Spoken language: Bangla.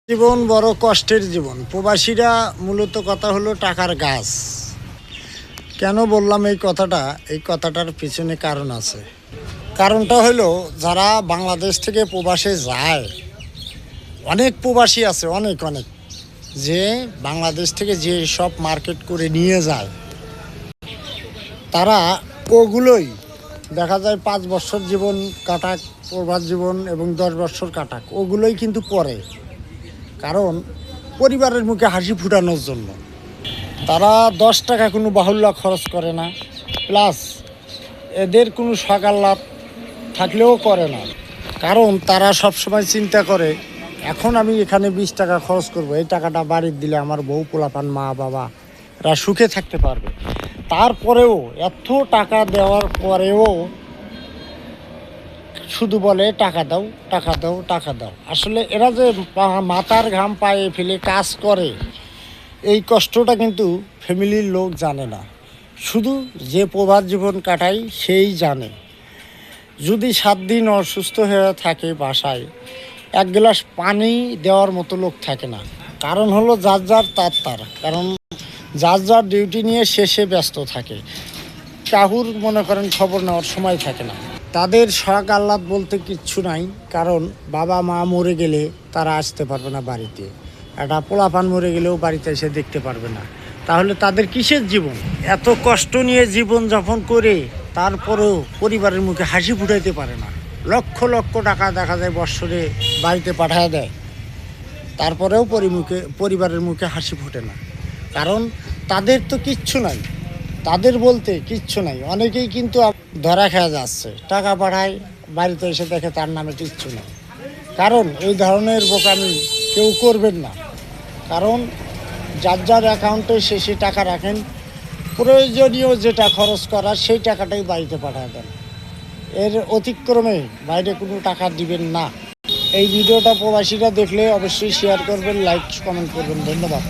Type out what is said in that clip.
জীবন বড় কষ্টের জীবন। প্রবাসীরা মূলত কথা হলো টাকার গাছ। কেন বললাম এই কথাটা? এই কথাটার পিছনে কারণ আছে। কারণটা হলো যারা বাংলাদেশ থেকে প্রবাসে যায়, অনেক প্রবাসী আছে, অনেক অনেক যে বাংলাদেশ থেকে যে সব মার্কেট করে নিয়ে যায়, তারা ওগুলোই দেখা যায় 5 বছর জীবন কাটাক প্রবাস জীবন এবং 10 বছর কাটাক, ওগুলোই কিন্তু পরে, কারণ পরিবারের মুখে হাসি ফুটানোর জন্য তারা 10 টাকা কোনো বাহুল্য খরচ করে না, প্লাস এদের কোনো শখ আহ্লাদ থাকলেও করে না। কারণ তারা সবসময় চিন্তা করে, এখন আমি এখানে 20 টাকা খরচ করব, এই টাকাটা বাড়ির দিলে আমার বউ পোলাপান মা বাবারা সুখে থাকতে পারবে। তারপরেও এত টাকা দেওয়ার পরেও শুধু বলে টাকা দাও টাকা দাও টাকা দাও। আসলে এরা যে মাথার ঘাম পায়ে ফেলে কাজ করে, এই কষ্টটা কিন্তু ফ্যামিলির লোক জানে না। শুধু যে প্রবাস জীবন কাটায় সেই জানে। যদি 7 দিন অসুস্থ হয়ে থাকে বাসায়, 1 গ্লাস পানি দেওয়ার মতো লোক থাকে না। কারণ হলো যার যার তার, কারণ যার যার ডিউটি নিয়ে শেষে ব্যস্ত থাকে, কাহুর মনে করেন খবর নেওয়ার সময় থাকে না। তাদের শখ আহ্লাদ বলতে কিচ্ছু নাই, কারণ বাবা মা মরে গেলে তারা আসতে পারবে না বাড়িতে, একটা পোলাপান মরে গেলেও বাড়িতে এসে দেখতে পারবে না। তাহলে তাদের কিসের জীবন? এত কষ্ট নিয়ে জীবন যাপন করে তারপরেও পরিবারের মুখে হাসি ফুটাইতে পারে না। লক্ষ লক্ষ টাকা দেখা যায় বৎসরে বাড়িতে পাঠায় দেয়, তারপরেও পরিবারের মুখে হাসি ফোটে না। কারণ তাদের তো কিচ্ছু নাই, তাদের বলতে কিচ্ছু নাই। অনেকেই কিন্তু ধরা খেয়ে যাচ্ছে, টাকা পাঠায় বাড়িতে এসে দেখে তার নামে কিচ্ছু নেই। কারণ এই ধরনের বোকামি কেউ করবেন না। কারণ যার যার অ্যাকাউন্টে শেষে টাকা রাখেন, প্রয়োজনীয় যেটা খরচ করার সেই টাকাটাই বাড়িতে পাঠায় দেন, এর অতিক্রমে বাইরে কোনো টাকা দিবেন না। এই ভিডিওটা প্রবাসীরা দেখলে অবশ্যই শেয়ার করবেন, লাইক কমেন্ট করবেন। ধন্যবাদ।